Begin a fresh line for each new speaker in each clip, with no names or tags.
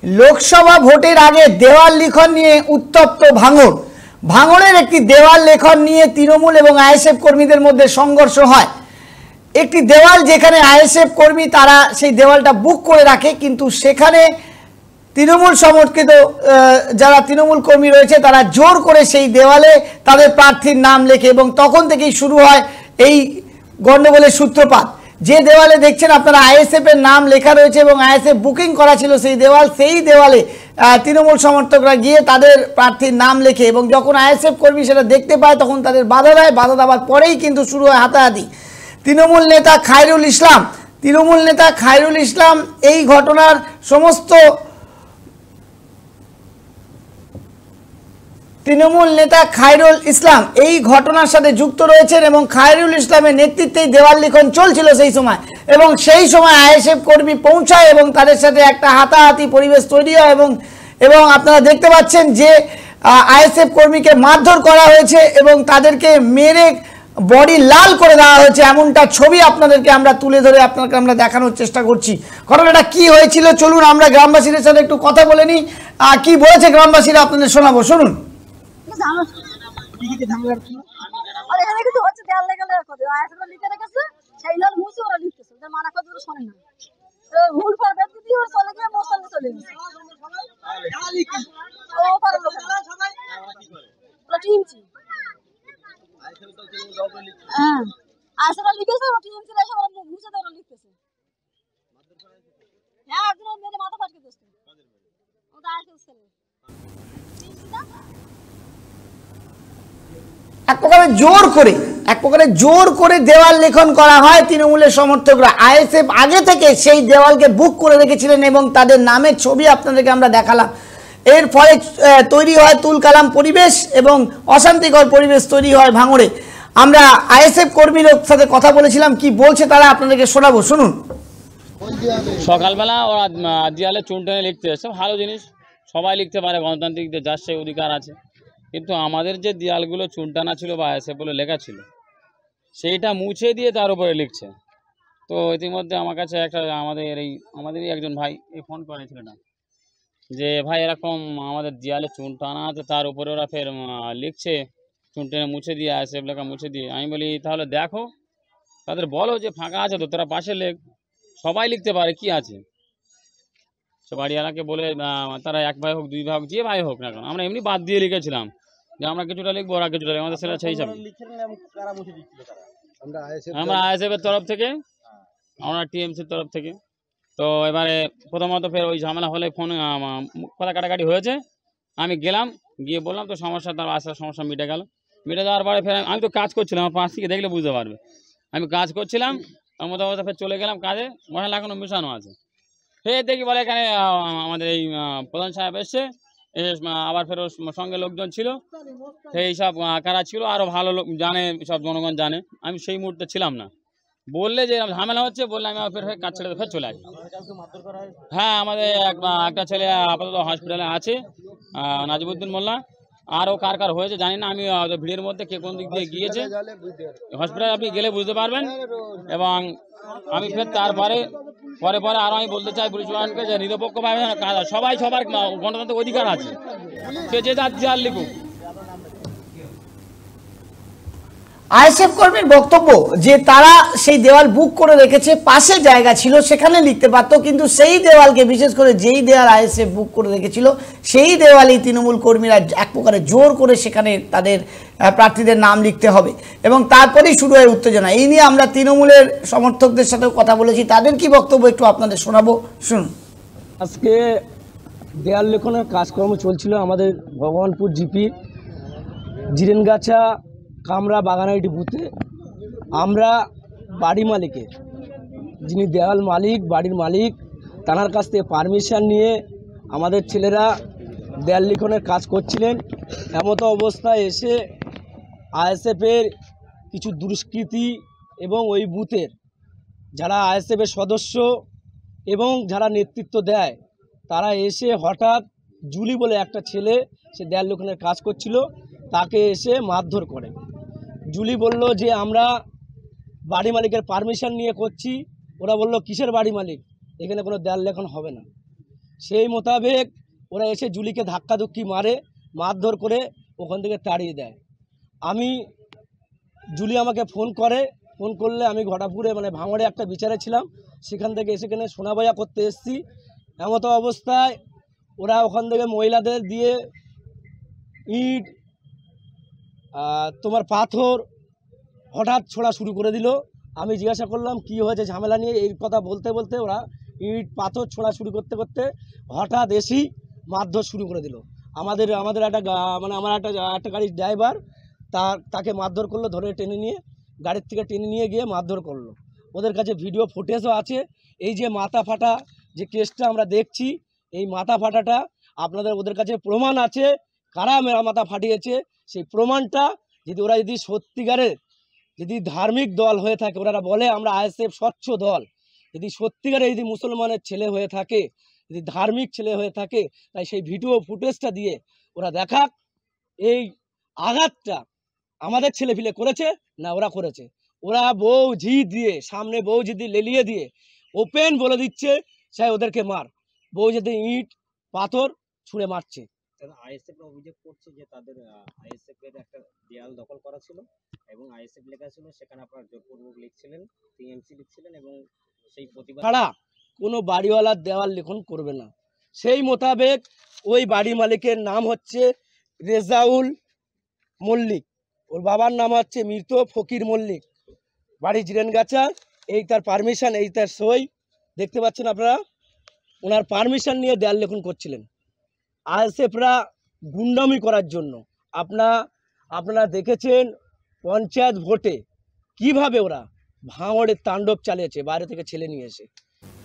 লোকসভা ভোটের আগে দেওয়াল লিখন নিয়ে উত্তপ্ত ভাঙড়। ভাঙড়ের একটি দেওয়াল লেখন নিয়ে তৃণমূল এবং আইএসএফ কর্মীদের মধ্যে সংঘর্ষ হয়। একটি দেওয়াল যেখানে আইএসএফ কর্মী তারা সেই দেওয়ালটা বুক করে রাখে, কিন্তু সেখানে তৃণমূল সমর্থিত যারা তৃণমূল কর্মী রয়েছে তারা জোর করে সেই দেওয়ালে তাদের প্রার্থীর নাম লেখে এবং তখন থেকেই শুরু হয় এই গন্ডগোলের সূত্রপাত। যে দেওয়ালে দেখছেন আপনারা আইএসএফ এর নাম লেখা রয়েছে এবং আইএসএফ বুকিং করা ছিল সেই দেওয়ালে তৃণমূল সমর্থকরা গিয়ে তাদের প্রার্থীর নাম লেখে এবং যখন আইএসএফ কর্মী সেটা দেখতে পায় তখন তাদের বাধা দেয়। বাধা দেওয়ার পরেই কিন্তু শুরু হয় হাতাহাতি। তৃণমূল নেতা খায়রুল ইসলাম এই ঘটনার সমস্ত তৃণমূল নেতা খায়রুল ইসলাম এই ঘটনার সাথে যুক্ত রয়েছেন এবং খায়রুল ইসলামের নেতৃত্বেই দেওয়াল লিখন চলছিল সেই সময়, এবং সেই সময় আইএসএফ কর্মী পৌঁছায় এবং তাদের সাথে একটা হাতাহাতি পরিবেশ তৈরি হয় এবং আপনারা দেখতে পাচ্ছেন যে আইএসএফ কর্মীকে মারধর করা হয়েছে এবং তাদেরকে মেরে বডি লাল করে দেওয়া হয়েছে, এমনটা ছবি আপনাদেরকে আমরা তুলে ধরে আপনাকে আমরা দেখানোর চেষ্টা করছি। ঘটনাটা কি হয়েছিল চলুন আমরা গ্রামবাসীদের সাথে একটু কথা বলে নিই। কি বলেছে গ্রামবাসীরা আপনাদের শোনাবো, শুনুন। এক প্রকারে জোর করে দেওয়াল লেখন করা হয় তৃণমূলের সমর্থকরা। আইএসএফ আগে থেকে সেই দেওয়ালকে বুক করে রেখেছিলেন এবং তাদের নামের ছবি আপনাদেরকে আমরা দেখালাম। এর ফলে তৈরি হয় তুলকালাম পরিবেশ এবং অশান্তিকর পরিবেশ তৈরি হয় ভাঙড়ে। আমরা আইএসএফ কর্মীর সাথে কথা বলেছিলাম, কি বলছে তারা আপনাদেরকে শোনাবো, শুনুন।
সকালবেলা ওরা দেয়ালে চুন টেনে লিখতে এসে ভালো জিনিস, সবাই লিখতে পারে, গণতান্ত্রিক যার সেই অধিকার আছে, কিন্তু আমাদের যে দেয়ালগুলো চুন টানা ছিল বা এসে বলে লেখা ছিল সেইটা মুছে দিয়ে তার উপরে লিখছে। তো ইতিমধ্যে আমার কাছে আমাদেরই একজন ভাই ফোন করেছিল না যে ভাই এরকম আমাদের দেয়ালে চুন টানা আছে, তার উপরে ওরা ফের লিখছে চুন টেনে মুছে দিয়ে আইএসএফ লেখা মুছে দিয়ে। আমি বলি তাহলে দেখো, তাদের বলো যে ফাঁকা আছে তো তারা পাশে লেখ, সবাই লিখতে পারে, কি আছে। সে বাড়িওয়ালাকে বলে তারা এক ভাই হোক দুই ভাই হোক যে ভাই হোক না কেন, আমরা এমনি বাদ দিয়ে লিখেছিলাম যে আমরা কিছুটা লিখবো ওরা কিছুটা লিখবো, আমাদের সেটা সেই হিসাবে। আমরা আইএসএফ এর তরফ থেকে, আমরা টিএমসির তরফ থেকে। তো এবারে প্রথমত ফের ওই ঝামেলা হলে ফোনে কথা কাটাকাটি হয়েছে। আমি গেলাম, গিয়ে বললাম তো সমস্যা, তার আসার সমস্যা মিটে গেল। মিটে যাওয়ার পরে ফের আমি তো কাজ করছিলাম, আমার পাশ থেকে দেখলে বুঝতে পারবে আমি কাজ করছিলাম। তার মতো ফের চলে গেলাম কাজে, মশলা এখনো মিশানো আছে। ফের দেখি বলে এখানে আমাদের এই প্রধান সাহেব এসছে, আবার ফের সঙ্গে লোকজন ছিল, সেই সব কারা ছিল আরও ভালো লোক জানে, সব জনগণ জানে। আমি সেই মুহূর্তে ছিলাম না, বললে যে ঝামেলা হচ্ছে বললে আমি ফের কাজ ছেড়ে ফের চলে আসি। হ্যাঁ, আমাদের একটা ছেলে আপাতত হসপিটালে আছে, নাজিবুদ্দিন মোল্লা। আরও কার কার হয়েছে জানি না, আমি ভিড়ের মধ্যে কে কোন দিক দিয়ে গিয়েছে হসপিটালে আপনি গেলে বুঝতে পারবেন। এবং আমি ফের তারপরে পরে আরও আমি বলতে চাই পুলিশ প্রশাসনকে যে নিরপেক্ষভাবে সবাই সবার গণতান্ত্রিক অধিকার আছে, সে যে যার দেয়াল লিখুক।
আইএসএফ কর্মীর বক্তব্য যে তারা সেই দেওয়াল বুক করে রেখেছে, পাশে জায়গা ছিল সেখানে লিখতে পারতো, কিন্তু সেই দেওয়ালকে বিশেষ করে যেই দেওয়াল আইএসএফ বুক করে রেখেছিল সেই দেওয়ালেই তৃণমূল কর্মীরা এক প্রকারে জোর করে সেখানে তাদের প্রার্থীদের নাম লিখতে হবে এবং তারপরেই শুরু হয় উত্তেজনা। এই নিয়ে আমরা তৃণমূলের সমর্থকদের সাথেও কথা বলেছি, তাদের কি বক্তব্য একটু আপনাদের শোনাবো, শুনুন।
আজকে দেয়াল লেখনের কাজকর্ম চলছিল আমাদের ভগবানপুর জিপি জিরেনগাছা কামরা বাগানাইটি বুথে। আমরা বাড়ি মালিকের, যিনি দেওয়াল মালিক, বাড়ির মালিক, তার কাছ থেকে পারমিশন নিয়ে আমাদের ছেলেরা দেয়াল লিখনের কাজ করছিলেন। এমতো অবস্থায় এসে আইএসএফের কিছু দুষ্কৃতী এবং ওই বুথের যারা আইএসএফের সদস্য এবং যারা নেতৃত্ব দেয় তারা এসে হঠাৎ জুলি বলে একটা ছেলে, সে দেয়াল লিখনের কাজ করছিল, তাকে এসে মারধর করে। জুলি বলল যে আমরা বাড়ি মালিকের পারমিশন নিয়ে করছি। ওরা বলল কিসের বাড়ি মালিক, এখানে কোনো দেয়াল লেখন হবে না। সেই মোতাবেক ওরা এসে জুলিকে ধাক্কাধুক্কি মারে, মারধর করে ওখান থেকে তাড়িয়ে দেয়। জুলি আমাকে ফোন করলে আমি ঘটাপুরে মানে ভাঙড়ে একটা বিচারে ছিলাম, সেখান থেকে সেখানে সোনাবাইয়া করতে এসেছি। এমতো অবস্থায় ওরা ওখান থেকে মহিলাদের দিয়ে ইট তোমার পাথর হঠাৎ ছোড়া শুরু করে দিল। আমি জিজ্ঞাসা করলাম কি হয়েছে ঝামেলা নিয়ে, এই কথা বলতে বলতে ওরা ইট পাথর ছোড়া শুরু করতে করতে হঠাৎ এসেই মারধর শুরু করে দিল। আমাদের একটা মানে আমার একটা গাড়ির ড্রাইভার তাকে মারধর করলো, ধরে টেনে নিয়ে গাড়ির থেকে টেনে নিয়ে গিয়ে মারধর করলো। ওদের কাছে ভিডিও ফুটেজও আছে। এই যে মাথা ফাটা যে কেসটা আমরা দেখছি, এই মাথা ফাটাটা আপনাদের ওদের কাছে প্রমাণ আছে, কারা মাথা ফাটিয়েছে সেই প্রমাণটা ওরা যদি সত্যিকারের যদি ধার্মিক দল হয়ে থাকে, ওরা বলে আমরা আইএসএফ স্বচ্ছ দল, যদি সত্যিকারে যদি মুসলমানের ছেলে হয়ে থাকে, যদি ধার্মিক ছেলে হয়ে থাকে, তাই সেই ভিডিও ফুটেজটা দিয়ে ওরা দেখাক এই আঘাতটা আমাদের ছেলেপিলে করেছে না ওরা করেছে। ওরা বউঝি দিয়ে সামনে বউঝি দিয়ে লেলিয়ে দিয়ে ওপেন বলে দিচ্ছে সে ওদেরকে মার, বউঝি দিয়ে ইট পাথর ছুঁড়ে মারছে।
আইএসএফ অভিযোগ করছে যে তাদের আইএসএফ এর একটা দেয়াল দখল করা ছিল এবং আইএসএফ লেখা ছিল, সেখানে আপনারা জোরপূর্বক লিখছিলেন, টিএমসি লিখছিলেন এবং সেই প্রতিবাদ
ছাড়া কোনো বাড়িওয়ালার দেওয়াল লিখন করবে না। সেই মোতাবেক ওই বাড়ি মালিকের নাম হচ্ছে রেজাউল মল্লিক, ওর বাবার নাম হচ্ছে মৃত ফকির মল্লিক, বাড়ি জিরেনগাছা। এই তার পারমিশন, এই তার সই দেখতে পাচ্ছেন আপনারা। ওনার পারমিশন নিয়ে দেয়াল লেখন করছিলেন। আইএসএফরা গুন্ডামি করার জন্য আপনারা দেখেছেন পঞ্চায়েত ভোটে কিভাবে ওরা ভাঙড়ের তাণ্ডব চালিয়েছে, বাইরে থেকে ছেলে নিয়ে এসে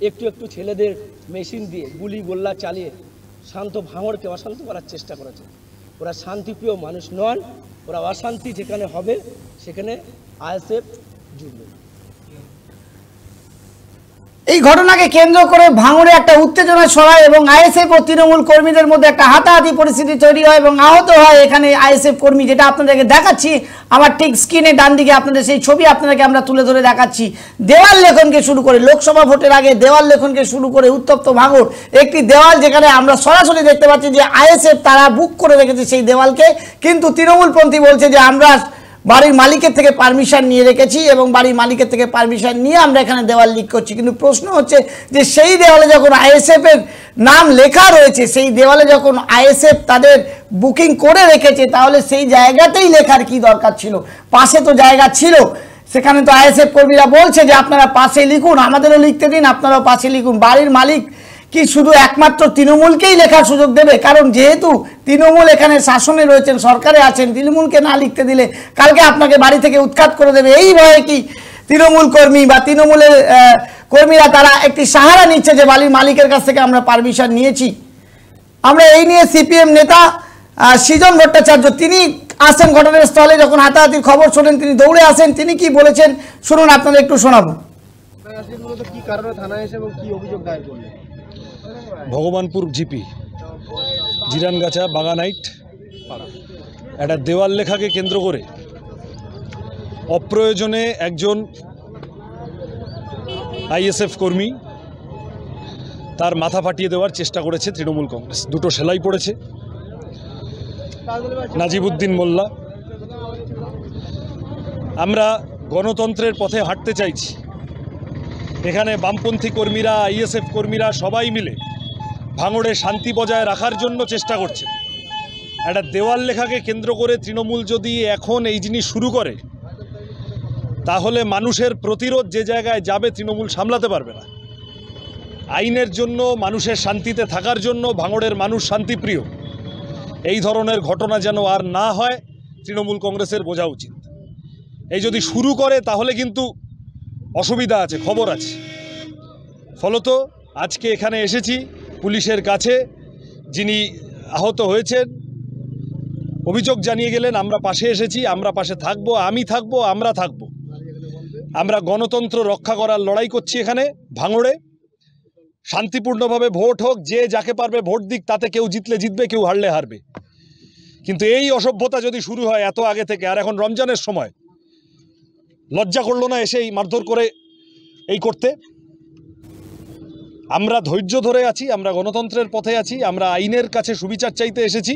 একটু একটু ছেলেদের মেশিন দিয়ে গুলি গোল্লা চালিয়ে শান্ত ভাঙড়কে অশান্ত করার চেষ্টা করেছে। ওরা শান্তিপ্রিয় মানুষ নন, ওরা অশান্তি যেখানে হবে সেখানে আইএসএফ জুড়বে।
এই ঘটনাকে কেন্দ্র করে ভাঙড়ে একটা উত্তেজনা ছড়ায় এবং আইএসএফ ও তৃণমূল কর্মীদের মধ্যে একটা হাতাহাতি পরিস্থিতি তৈরি হয় এবং আহত হয় এখানে আইএসএফ কর্মী, যেটা আপনাদেরকে দেখাচ্ছি আমার ঠিক স্ক্রিনে ডান দিকে আপনাদের সেই ছবি আপনাদেরকে আমরা তুলে ধরে দেখাচ্ছি। দেওয়াল লেখনকে শুরু করে লোকসভা ভোটের আগে দেওয়াল লেখনকে শুরু করে উত্তপ্ত ভাঙড় একটি দেওয়াল, যেখানে আমরা সরাসরি দেখতে পাচ্ছি যে আইএসএফ তারা বুক করে রেখেছে সেই দেওয়ালকে, কিন্তু তৃণমূলপন্থী বলছে যে আমরা বাড়ির মালিকের থেকে পারমিশন নিয়ে রেখেছি এবং বাড়ির মালিকের থেকে পারমিশন নিয়ে আমরা এখানে দেওয়াল লিক করছি। কিন্তু প্রশ্ন হচ্ছে যে সেই দেওয়ালে যখন আইএসএফ এর নাম লেখা রয়েছে, সেই দেওয়ালে যখন আইএসএফ তাদের বুকিং করে রেখেছে, তাহলে সেই জায়গাতেই লেখার কি দরকার ছিল? পাশে তো জায়গা ছিল, সেখানে তো আইএসএফ কর্মীরা বলছে যে আপনারা পাশে লিখুন, আমাদেরও লিখতে দিন, আপনারাও পাশে লিখুন। বাড়ির মালিক কি শুধু একমাত্র তৃণমূলকেই লেখার সুযোগ দেবে? কারণ যেহেতু তৃণমূল এখানে শাসনে রয়েছেন, সরকারে আছেন, তৃণমূলকে না লিখতে দিলে কালকে আপনাকে বাড়ি থেকে উৎখাত করে দেবে। এই ভয়ে কি তৃণমূল কর্মী বা তৃণমূলের কর্মীরা তারা একটি সাহারা নিচ্ছে যে বাড়ির মালিকের কাছ থেকে আমরা পারমিশন নিয়েছি? আমরা এই নিয়ে সিপিএম নেতা সৃজন ভট্টাচার্য তিনি আসেন ঘটনার স্থলে, যখন হাতাহাতির খবর শোনেন তিনি দৌড়ে আসেন। তিনি কি বলেছেন শুনুন, আপনাদের একটু শোনাবো।
কি কারণে থানায় এসে এবং কি অভিযোগ দায়ের করলেন?
ভগবানপুর জিপি জিরানগাছা বাগানাইট একটা দেওয়াল লেখাকে কেন্দ্র করে অপ্রয়োজনে একজন আইএসএফ কর্মী তার মাথা ফাটিয়ে দেওয়ার চেষ্টা করেছে তৃণমূল কংগ্রেস। দুটো সেলাই পড়েছে। নাজিবুদ্দিন মোল্লা, আমরা গণতন্ত্রের পথে হাঁটতে চাইছি। এখানে বামপন্থী কর্মীরা, আইএসএফ কর্মীরা সবাই মিলে ভাঙড়ে শান্তি বজায় রাখার জন্য চেষ্টা করছে। একটা দেওয়াল লেখাকে কেন্দ্র করে তৃণমূল যদি এখন এই জিনিস শুরু করে, তাহলে মানুষের প্রতিরোধ যে জায়গায় যাবে তৃণমূল সামলাতে পারবে না। আইনের জন্য, মানুষের শান্তিতে থাকার জন্য, ভাঙড়ের মানুষ শান্তিপ্রিয়, এই ধরনের ঘটনা যেন আর না হয় তৃণমূল কংগ্রেসের বোঝা উচিত। এই যদি শুরু করে তাহলে কিন্তু অসুবিধা আছে, খবর আছে। ফলত আজকে এখানে এসেছি পুলিশের কাছে, যিনি আহত হয়েছেন অভিযোগ জানিয়ে গেলেন, আমরা পাশে এসেছি, আমরা পাশে থাকবো, আমি থাকবো, আমরা থাকবো। আমরা গণতন্ত্র রক্ষা করার লড়াই করছি এখানে ভাঙড়ে। শান্তিপূর্ণভাবে ভোট হোক, যে যাকে পারবে ভোট দিক, তাতে কেউ জিতলে জিতবে, কেউ হারলে হারবে। কিন্তু এই অসভ্যতা যদি শুরু হয় এত আগে থেকে, আর এখন রমজানের সময়, লজ্জা করলো না এসে এই মারধর করে এই করতে? আমরা ধৈর্য ধরে আছি, আমরা গণতন্ত্রের পথে আছি, আমরা আইনের কাছে সুবিচার চাইতে এসেছি।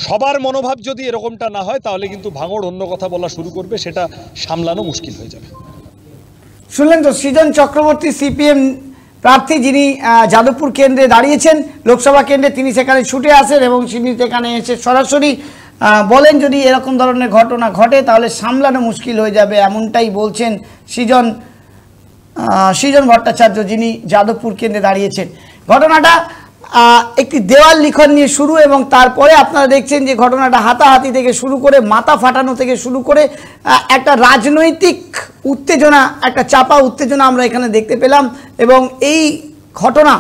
সবার মনোভাব যদি এরকমটা না হয় তাহলে কিন্তু ভাঙড় অন্য কথা বলা শুরু করবে, সেটা সামলানো মুশকিল হয়ে যাবে।
শুনলেন তো সৃজন চক্রবর্তী সিপিএম প্রার্থী, যিনি যাদবপুর কেন্দ্রে দাঁড়িয়েছেন লোকসভা কেন্দ্রে, তিনি সেখানে ছুটে আসেন এবং তিনি সেখানে এসে সরাসরি বলেন যদি এরকম ধরনের ঘটনা ঘটে তাহলে সামলানো মুশকিল হয়ে যাবে, এমনটাই বলছেন সৃজন ভট্টাচার্য, যিনি যাদবপুর কেন্দ্রে দাঁড়িয়েছেন। ঘটনাটা একটি দেওয়াল লিখন নিয়ে শুরু এবং তারপরে আপনারা দেখছেন যে ঘটনাটা হাতাহাতি থেকে শুরু করে মাথা ফাটানো থেকে শুরু করে একটা রাজনৈতিক উত্তেজনা, একটা চাপা উত্তেজনা আমরা এখানে দেখতে পেলাম। এবং এই ঘটনা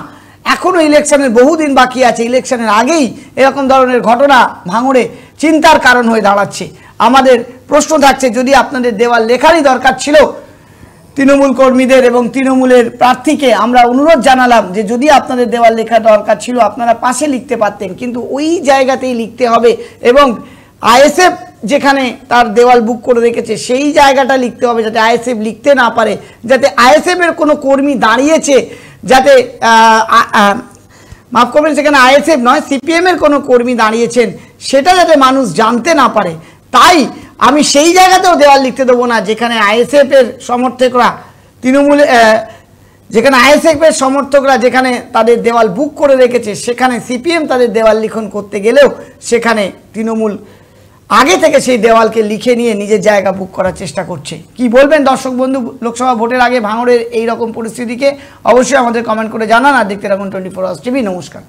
এখনও ইলেকশনের বহুদিন বাকি আছে, ইলেকশনের আগেই এরকম ধরনের ঘটনা ভাঙড়ে চিন্তার কারণ হয়ে দাঁড়াচ্ছে। আমাদের প্রশ্ন থাকছে, যদি আপনাদের দেওয়াল লেখারই দরকার ছিল, তৃণমূল কর্মীদের এবং তৃণমূলের প্রার্থীকে আমরা অনুরোধ জানালাম যে যদি আপনাদের দেওয়াল লেখা দরকার ছিল আপনারা পাশে লিখতে পারতেন, কিন্তু ওই জায়গাতেই লিখতে হবে এবং আইএসএফ যেখানে তার দেওয়াল বুক করে রেখেছে সেই জায়গাটা লিখতে হবে, যাতে আইএসএফ লিখতে না পারে, যাতে আইএসএফের কোনো কর্মী দাঁড়িয়েছে, যাতে মাফ করবেন সেখানে আইএসএফ নয় সিপিএমের কোনো কর্মী দাঁড়িয়েছেন সেটা যাতে মানুষ জানতে না পারে। তাই আমি সেই জায়গাতেও দেওয়াল লিখতে দেবো না যেখানে আইএসএফের সমর্থকরা তৃণমূলে, যেখানে আইএসএফের সমর্থকরা যেখানে তাদের দেওয়াল বুক করে রেখেছে সেখানে সিপিএম তাদের দেওয়াল লিখন করতে গেলেও সেখানে তৃণমূল আগে থেকে সেই দেওয়ালকে লিখে নিয়ে নিজের জায়গা বুক করার চেষ্টা করছে। কি বলবেন দর্শক বন্ধু লোকসভা ভোটের আগে ভাঙড়ের এই রকম পরিস্থিতিকে? অবশ্যই আমাদের কমেন্ট করে জানান। আর দেখতে রাখুন 24 আওয়ার্স টিভি। নমস্কার।